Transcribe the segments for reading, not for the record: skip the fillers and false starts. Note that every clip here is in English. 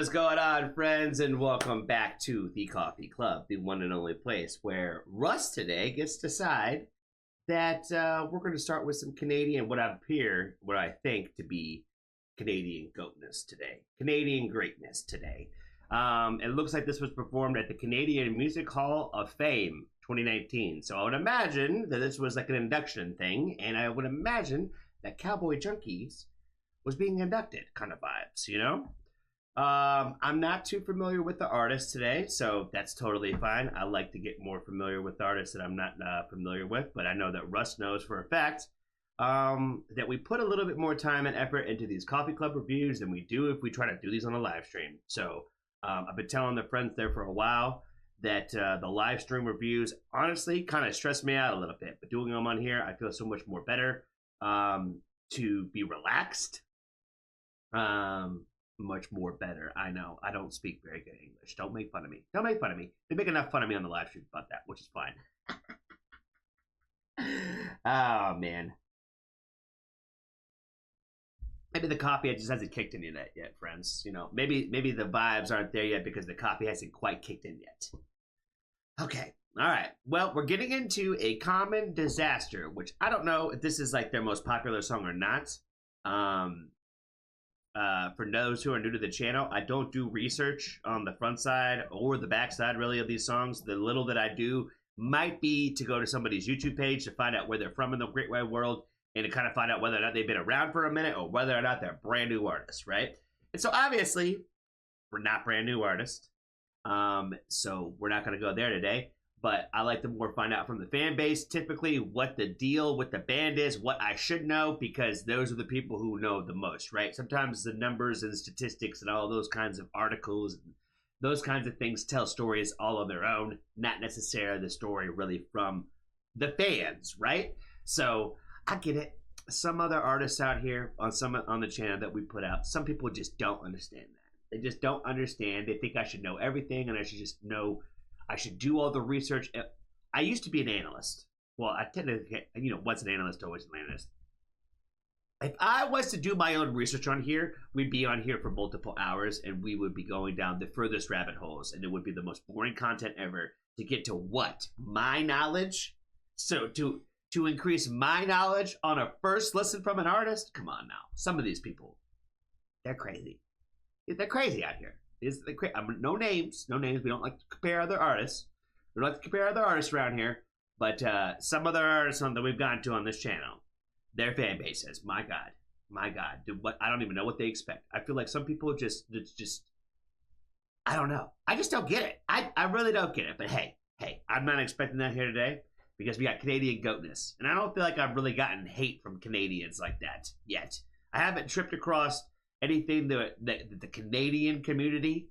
is going on, friends, and welcome back to the Coffee Club, the one and only place where Russ today gets to decide that we're going to start with some Canadian, what I think to be Canadian goatness today, Canadian greatness today. It looks like this was performed at the Canadian Music Hall of Fame 2019. So I would imagine that this was like an induction thing, and I would imagine that Cowboy Junkies was being inducted, kind of vibes, you know? I'm not too familiar with the artist today, so that's totally fine. I like to get more familiar with artists that I'm not familiar with, but I know that Russ knows for a fact that we put a little bit more time and effort into these Coffee Club reviews than we do if we try to do these on a live stream. So I've been telling the friends there for a while that the live stream reviews honestly kind of stress me out a little bit, but doing them on here, I feel so much more better to be relaxed. Much more better. I know. I don't speak very good English. Don't make fun of me. Don't make fun of me. They make enough fun of me on the live stream about that, which is fine. Oh, man. Maybe the coffee just hasn't kicked in yet, friends. You know, maybe the vibes aren't there yet because the coffee hasn't quite kicked in yet. Okay. All right. Well, we're getting into A Common Disaster, which I don't know if this is like their most popular song or not. For those who are new to the channel, I don't do research on the front side or the back side really of these songs. The little that I do might be to go to somebody's YouTube page to find out where they're from in the Great Wide World and to kind of find out whether or not they've been around for a minute or whether or not they're brand new artists, right? And so obviously, we're not brand new artists. So we're not going to go there today. But I like to more find out from the fan base, typically what the deal with the band is, what I should know, because those are the people who know the most, right? Sometimes the numbers and statistics and all those kinds of articles, and those kinds of things tell stories all on their own, not necessarily the story really from the fans, right? So I get it. Some other artists out here on the channel that we put out, some people just don't understand that. They just don't understand. They think I should know everything and I should just know. I should do all the research. I used to be an analyst. Well, I tend to get, once an analyst, always an analyst. If I was to do my own research on here, we'd be on here for multiple hours and we would be going down the furthest rabbit holes and it would be the most boring content ever to get to what? My knowledge? So to increase my knowledge on a first listen from an artist? Come on now. Some of these people, they're crazy. They're crazy out here. No names. We don't like to compare other artists. We don't like to compare other artists around here. But some other artists that we've gotten to on this channel, their fan base says, my God, I don't even know what they expect. I feel like some people just, I don't know. I just don't get it. I really don't get it. But hey, I'm not expecting that here today because we got Canadian goatness. And I don't feel like I've really gotten hate from Canadians like that yet. I haven't tripped across anything that the Canadian community,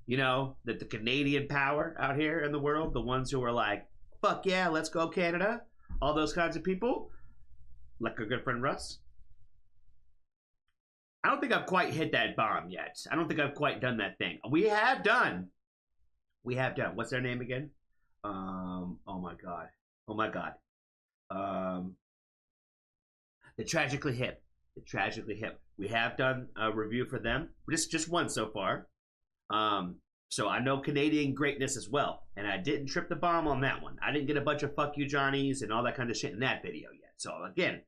that the Canadian power out here in the world, the ones who are like, fuck yeah, let's go Canada, all those kinds of people, like our good friend Russ. I don't think I've quite hit that bomb yet. I don't think I've quite done that thing. We have done. What's their name again? Oh my God. The Tragically Hip. We have done a review for them. Just one so far. So I know Canadian greatness as well. And I didn't trip the bomb on that one. I didn't get a bunch of fuck you Johnnies and all that kind of shit in that video yet. So again,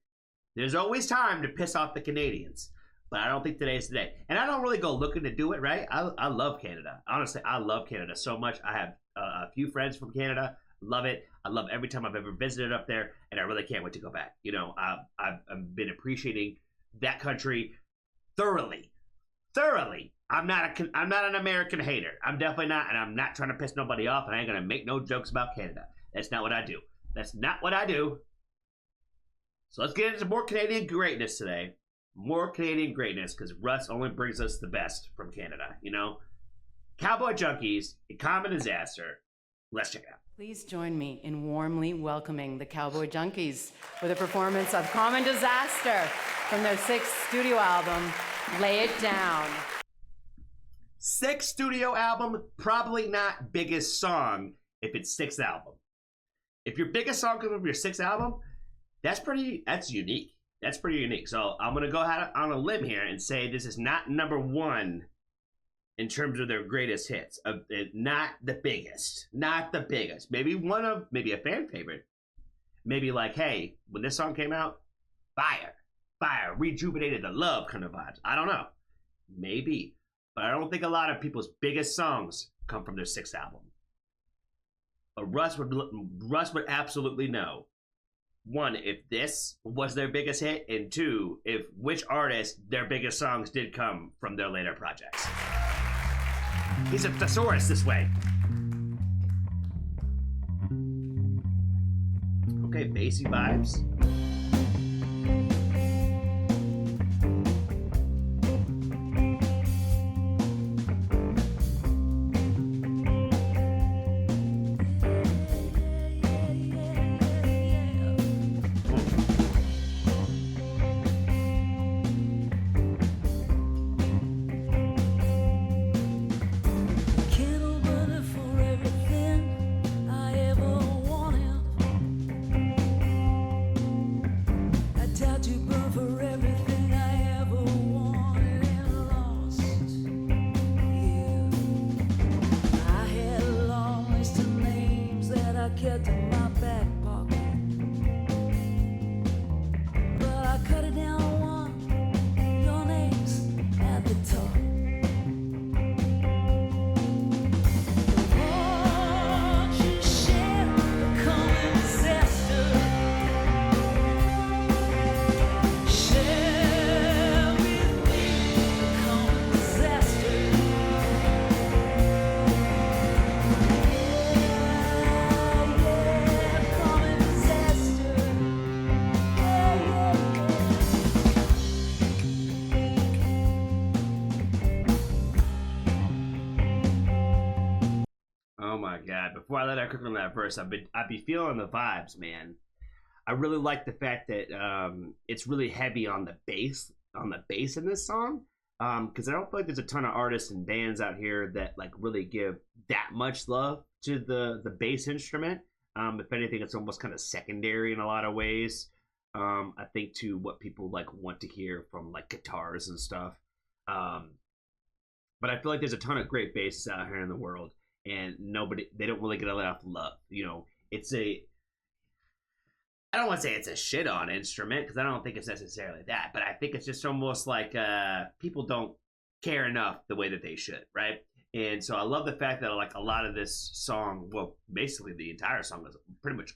there's always time to piss off the Canadians. But I don't think today's the day. And I don't really go looking to do it, right? I love Canada. Honestly, I love Canada so much. I have a few friends from Canada. Love it. I love every time I've ever visited up there. And I really can't wait to go back. I've been appreciating that country thoroughly. I'm not an American hater. I'm definitely not, and I'm not trying to piss nobody off, and I ain't gonna make no jokes about Canada. That's not what I do. So let's get into more Canadian greatness today. More Canadian greatness, because Russ only brings us the best from Canada, Cowboy Junkies, A Common Disaster. Let's check it out. Please join me in warmly welcoming the Cowboy Junkies with a performance of Common Disaster from their 6th studio album, Lay It Down. 6th studio album, probably not biggest song if it's 6th album. If your biggest song comes from your 6th album, that's unique. That's pretty unique. So I'm going to go out on a limb here and say this is not number 1 in terms of their greatest hits. Not the biggest. Not the biggest. Maybe maybe a fan favorite. Maybe like, hey, when this song came out, fire, rejuvenated the love kind of vibes. I don't know. Maybe. But I don't think a lot of people's biggest songs come from their sixth album. But Russ would absolutely know. One, if this was their biggest hit, and two, if which artist their biggest songs did come from their later projects. He's a thesaurus this way. Okay, bassy vibes. Oh my god! Before I let her cook on that verse, I'd be feeling the vibes, man. I really like the fact that it's really heavy on the bass in this song. Because I don't feel like there's a ton of artists and bands out here that like really give that much love to the bass instrument. If anything, it's almost kind of secondary in a lot of ways. I think to what people like want to hear from like guitars and stuff. But I feel like there's a ton of great basses out here in the world, and they don't really get enough love. You know, I don't want to say it's a shit on instrument because I don't think it's necessarily that, but I think it's just almost like people don't care enough the way that they should, right? And so I love the fact that like a lot of this song, well, basically the entire song is pretty much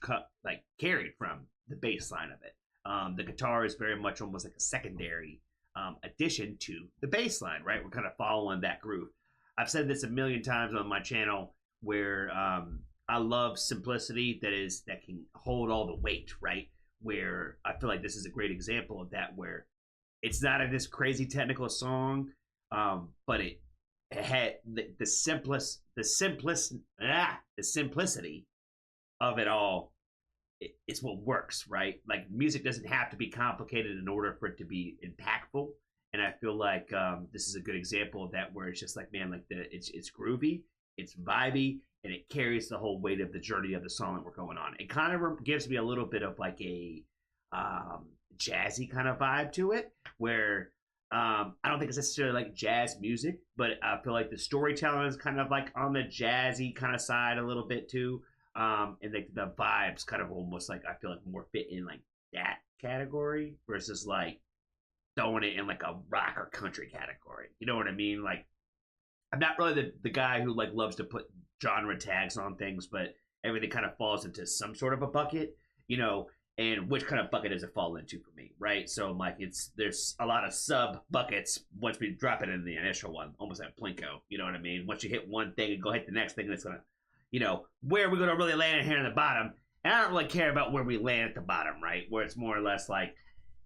carried from the bass line of it. The guitar is very much almost like a secondary addition to the bass line, right? We're kind of following that groove. I've said this a million times on my channel where I love simplicity that can hold all the weight, right? Where I feel like this is a great example of that, where it's not this crazy technical song, but it had the simplicity of it all. It's what works, right? Like music doesn't have to be complicated in order for it to be impactful. And I feel like this is a good example of that, where it's just like, man, like it's groovy, it's vibey, and it carries the whole weight of the journey of the song that we're going on. It kind of gives me a little bit of like a jazzy kind of vibe to it, where I don't think it's necessarily like jazz music, but I feel like the storytelling is kind of like on the jazzy kind of side a little bit too. And the vibes kind of almost like, I feel like more fit in like that category versus like throwing it in like a rock or country category. You know what I mean? Like, I'm not really the guy who like loves to put genre tags on things, but everything kind of falls into some sort of a bucket, you know, and which kind of bucket does it fall into for me, right? So like there's a lot of sub buckets once we drop it in the initial one, almost like Plinko, you know what I mean? Once you hit one thing and go hit the next thing, and it's gonna, you know, where are we gonna really land in here in the bottom? And I don't really care about where we land at the bottom, right? Where it's more or less like,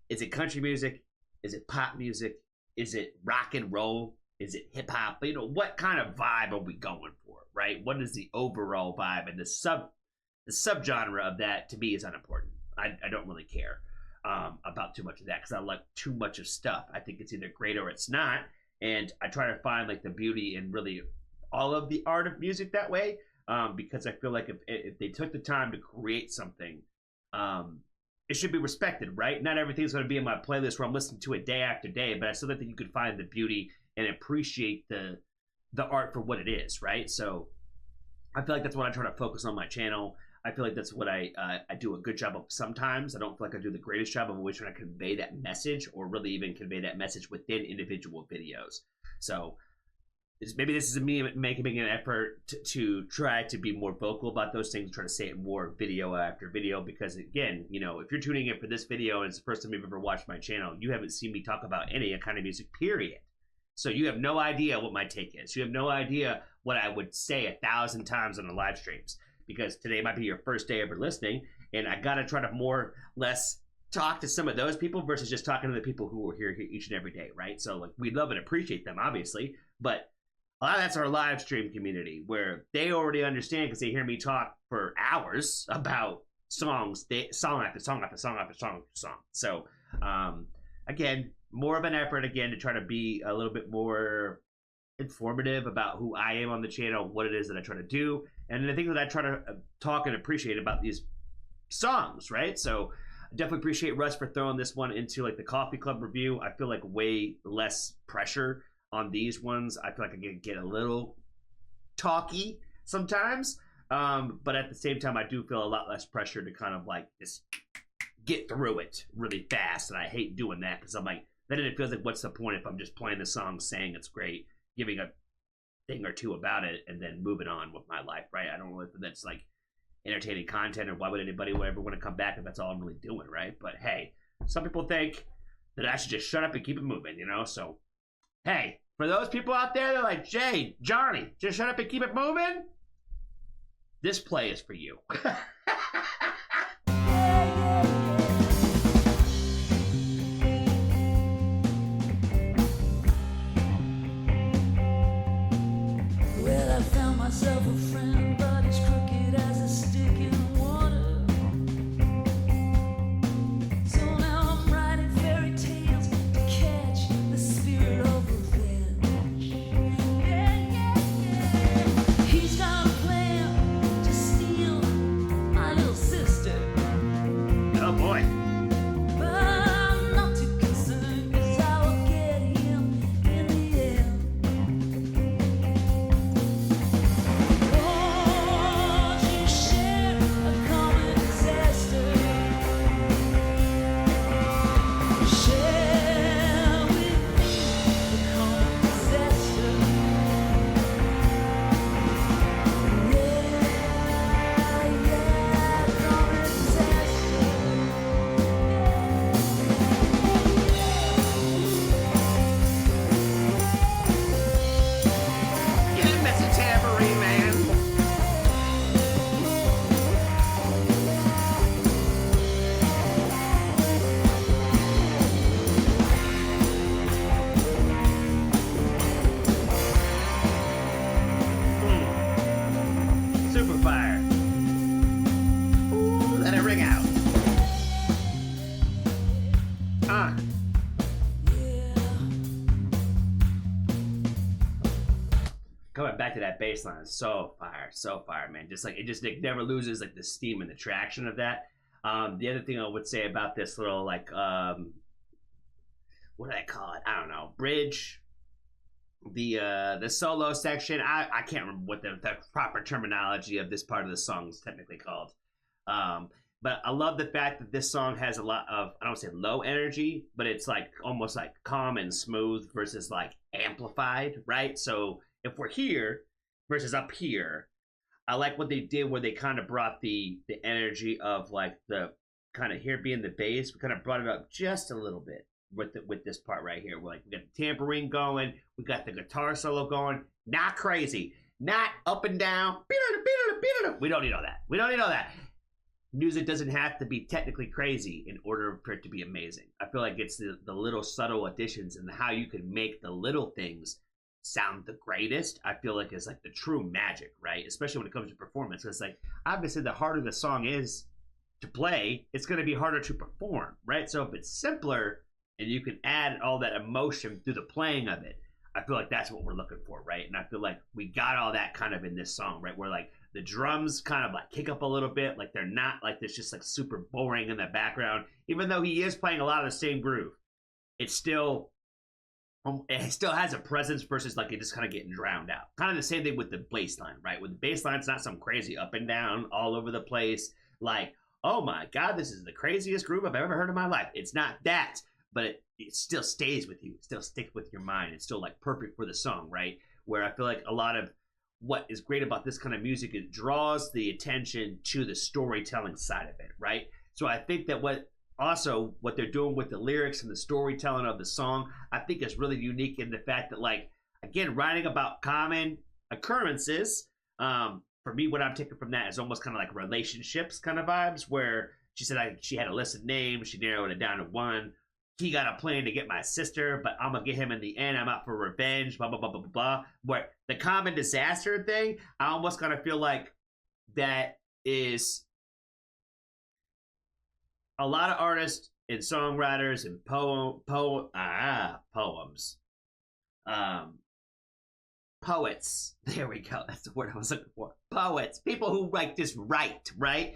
is it country music? Is it pop music? Is it rock and roll? Is it hip hop? You know, what kind of vibe are we going for, right? What is the overall vibe? And the subgenre of that to me is unimportant. I don't really care about too much of that because I like too much of stuff. I think it's either great or it's not, and I try to find like the beauty in really all of the art of music that way, because I feel like if they took the time to create something, it should be respected, right? Not everything's going to be in my playlist where I'm listening to it day after day, but I still think you could find the beauty and appreciate the the art for what it is, right? So I feel like that's what I try to focus on my channel. I feel like that's what I do a good job of sometimes. I don't feel like I do the greatest job of always trying to convey that message or really even convey that message within individual videos. So maybe this is me making an effort to try to be more vocal about those things, try to say it more video after video, because again, you know, if you're tuning in for this video and it's the first time you've ever watched my channel, you haven't seen me talk about any kind of music, period. So you have no idea what my take is. You have no idea what I would say 1,000 times on the live streams, because today might be your first day ever listening, and I gotta try to more less talk to some of those people versus just talking to the people who are here each and every day, right? So like, we love and appreciate them, obviously, but a lot of that's our live stream community, where they already understand because they hear me talk for hours about songs, song after song after song after song after song. So again, more of an effort again to try to be a little bit more informative about who I am on the channel, what it is that I try to do, and the things that I try to talk and appreciate about these songs, right? So I definitely appreciate Russ for throwing this one into like the coffee club review. I feel like way less pressure on these ones. I feel like I can get a little talky sometimes, but at the same time I do feel a lot less pressure to kind of like just get through it really fast, and I hate doing that because I'm like, then it feels like, what's the point if I'm just playing the song, saying it's great, giving a thing or two about it, and then moving on with my life, right? I don't know if that's like entertaining content, or why would anybody ever want to come back if that's all I'm really doing, right? But hey, some people think that I should just shut up and keep it moving, you know? So hey, for those people out there, they're like, Jay, Johnny, just shut up and keep it moving, this play is for you. Myself a friend, but he's crooked as a stick in water. So now I'm writing fairy tales to catch the spirit of revenge. Yeah. He's got a plan to steal my little sister. Oh boy. But I'm not too concerned, 'cause I will get him in the end. Coming back to that bass line, so fire, man. Just like it never loses like the steam and the traction of that. The other thing I would say about this little like what do I call it? I don't know, bridge. The solo section. I can't remember what the proper terminology of this part of the song is technically called. But I love the fact that this song has a lot of, I don't say low energy, but it's like almost like calm and smooth versus like amplified, right? So if we're here versus up here, I like what they did where they kind of brought the energy of like the kind of here being the bass, we kind of brought it up just a little bit with this part right here. We're like, we got the tambourine going, we got the guitar solo going, not crazy, not up and down. We don't need all that. We don't need all that. Music doesn't have to be technically crazy in order for it to be amazing. I feel like it's the little subtle additions and how you can make the little things sound the greatest. I feel like is like the true magic, right? Especially when it comes to performance. It's like, obviously the harder the song is to play, it's going to be harder to perform, right? So if it's simpler and you can add all that emotion through the playing of it, I feel like that's what we're looking for, right? And I feel like we got all that kind of in this song, right? Where like the drums kind of like kick up a little bit, like they're not like this just like super boring in the background, even though he is playing a lot of the same groove. It's still it still has a presence versus like it just kind of getting drowned out. Kind of the same thing with the bass line, right? With the bass line, it's not some crazy up and down all over the place. Like, oh my God, this is the craziest groove I've ever heard in my life. It's not that, but it still stays with you. It still sticks with your mind. It's still like perfect for the song, right? Where I feel like a lot of what is great about this kind of music, it draws the attention to the storytelling side of it, right? So I think that what they're doing with the lyrics and the storytelling of the song, I think is really unique in the fact that, like, again, writing about common occurrences, for me, what I'm taking from that is almost kind of like relationships kind of vibes, where she said she had a list of names, she narrowed it down to one. He got a plan to get my sister, but I'm gonna get him in the end. I'm out for revenge, blah, blah, blah, blah, blah, blah. Where the common disaster thing, I almost kind of feel like that is a lot of artists and songwriters and poems. Poets. There we go. That's the word I was looking for. Poets. People who like just write, right?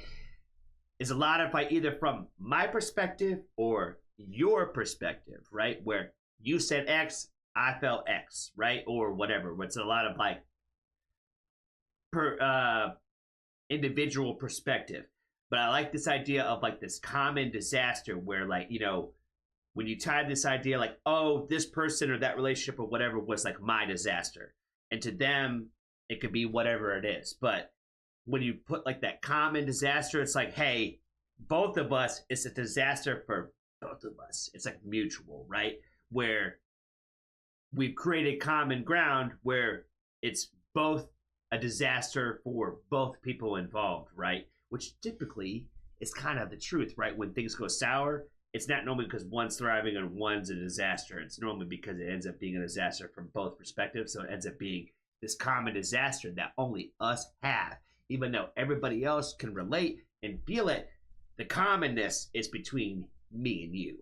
Is a lot of like either from my perspective or your perspective, right? Where you said X, I felt X, right? Or whatever. Where it's a lot of like individual perspective. But I like this idea of like this common disaster where, like, you know, when you tie this idea like, oh, this person or that relationship or whatever was like my disaster. And to them, it could be whatever it is. But when you put like that common disaster, it's like, hey, both of us, it's a disaster for both of us. It's like mutual, right? Where we've created common ground where it's both a disaster for both people involved, right? Which typically is kind of the truth, right? When things go sour, it's not normally because one's thriving and one's a disaster. It's normally because it ends up being a disaster from both perspectives. So it ends up being this common disaster that only us have. Even though everybody else can relate and feel it, the commonness is between me and you.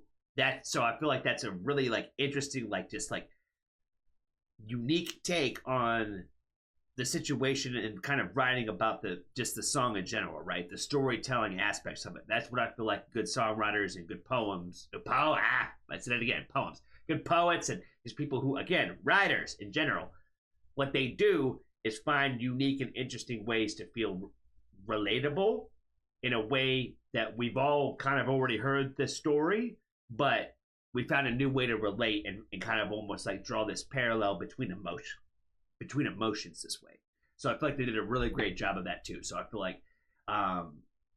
So I feel like that's a really like interesting, like just like unique take on the situation and kind of writing about the song in general, right? The storytelling aspects of it. That's what I feel like good songwriters and good poems. I said it again, poems. Good poets and just people who, again, writers in general, what they do is find unique and interesting ways to feel relatable in a way that we've all kind of already heard this story, but we found a new way to relate and kind of almost like draw this parallel between emotions this way. So I feel like they did a really great job of that too. So I feel like,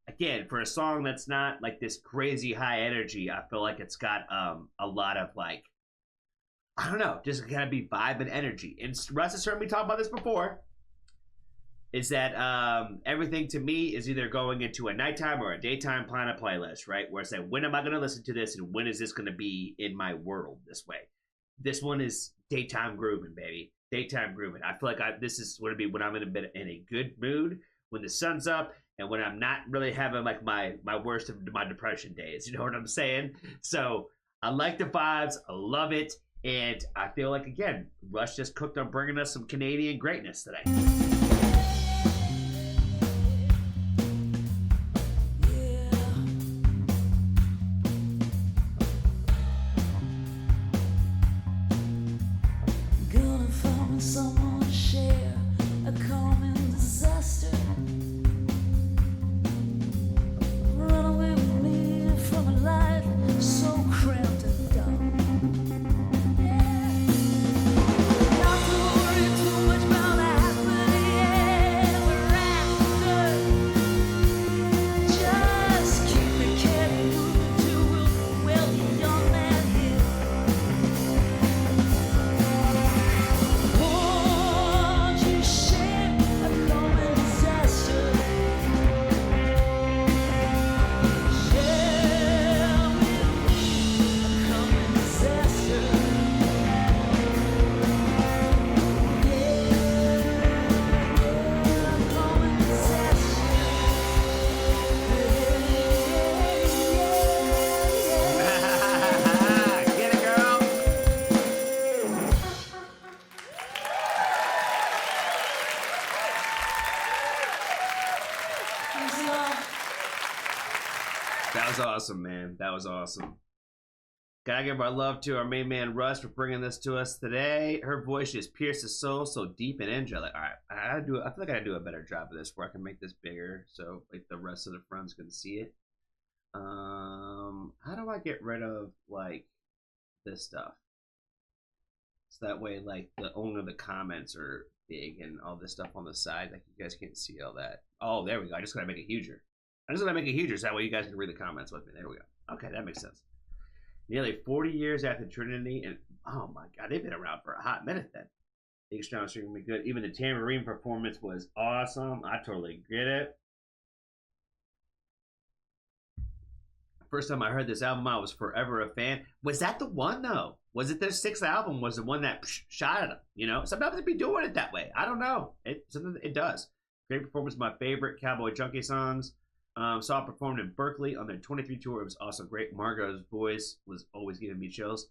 again, for a song that's not like this crazy high energy, I feel like it's got a lot of like, I don't know, just kind of be vibe and energy. And Russ has heard me talk about this before, is that everything to me is either going into a nighttime or a daytime Planet playlist, right? Where it's like, when am I going to listen to this and when is this going to be in my world this way? This one is daytime grooving, baby. Daytime grooving. I feel like this is going to be when I'm in a good mood, when the sun's up, and when I'm not really having like my worst of my depression days. You know what I'm saying? So I like the vibes. I love it. And I feel like, again, Rush just cooked on bringing us some Canadian greatness today. Someone to share a common disaster. Run away with me from a life so cramped and dumb. Not to worry too much about happening ever after. Just keep the carry moving to a wealthy young man here. Won't you share a common disaster? Share with me a common disaster. Yeah, a common disaster. Get it, girl. That was awesome, man. That was awesome. Gotta give our love to our main man Russ for bringing this to us today. Her voice just pierces soul so deep and angelic. All right, I feel like I gotta do a better job of this, where I can make this bigger so like the rest of the friends can see it. How do I get rid of like this stuff? So that way, like only the comments are big and all this stuff on the side, like you guys can't see all that. Oh, there we go. I just gotta make it huger. So that way you guys can read the comments with me. There we go. Okay, that makes sense. Nearly 40 years after Trinity, and oh my God, they've been around for a hot minute then. The Extreme String will be good. Even the tambourine performance was awesome. I totally get it. First time I heard this album, I was forever a fan. Was that the one though? Was it their sixth album? Was the one that shot at them? You know, sometimes they be doing it that way. I don't know. It does. Great performance. My favorite Cowboy Junkie songs. Saw it performed in Berkeley on their 23 tour. It was also great. Margot's voice was always giving me chills.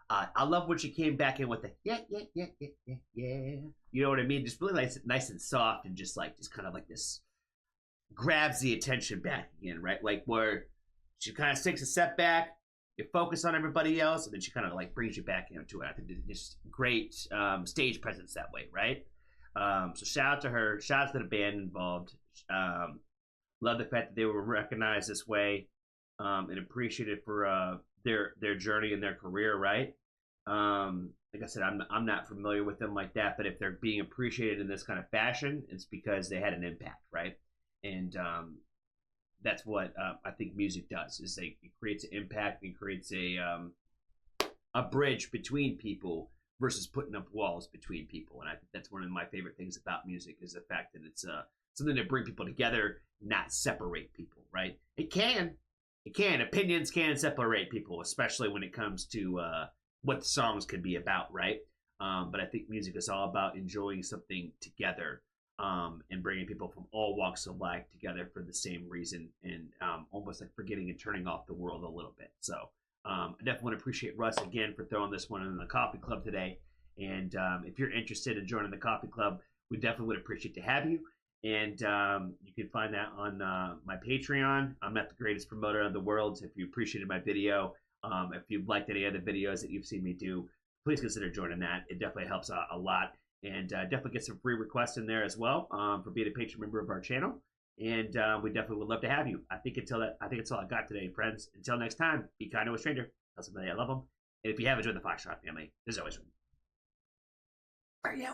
I love when she came back in with the yeah. You know what I mean? Just really nice and soft, and just kind of like this grabs the attention back again, right? Like where she kind of takes a step back, you focus on everybody else, and then she kind of like brings you back into it. I think it's just great stage presence that way, right? So shout out to her. Shout out to the band involved. Love the fact that they were recognized this way and appreciated for their journey and their career, right? Like I said, I'm not familiar with them like that, but if they're being appreciated in this kind of fashion, it's because they had an impact, right? And that's what I think music does, is it creates an impact and creates a bridge between people versus putting up walls between people. And I think that's one of my favorite things about music, is the fact that it's something to bring people together, not separate people, right? It can. Opinions can separate people, especially when it comes to what the songs can be about, right? But I think music is all about enjoying something together and bringing people from all walks of life together for the same reason, and almost like forgetting and turning off the world a little bit. So I definitely want to appreciate Russ again for throwing this one in the coffee club today. And if you're interested in joining the coffee club, we definitely would appreciate to have you. And you can find that on my Patreon. I'm not the greatest promoter in the world. So if you appreciated my video, if you've liked any other videos that you've seen me do, please consider joining that. It definitely helps out a lot. And definitely get some free requests in there as well for being a patron member of our channel. And we definitely would love to have you. I think it's all I got today, friends. Until next time, be kind to a stranger. Tell somebody I love them. And if you haven't joined the Foxtrot family, there's always room for you.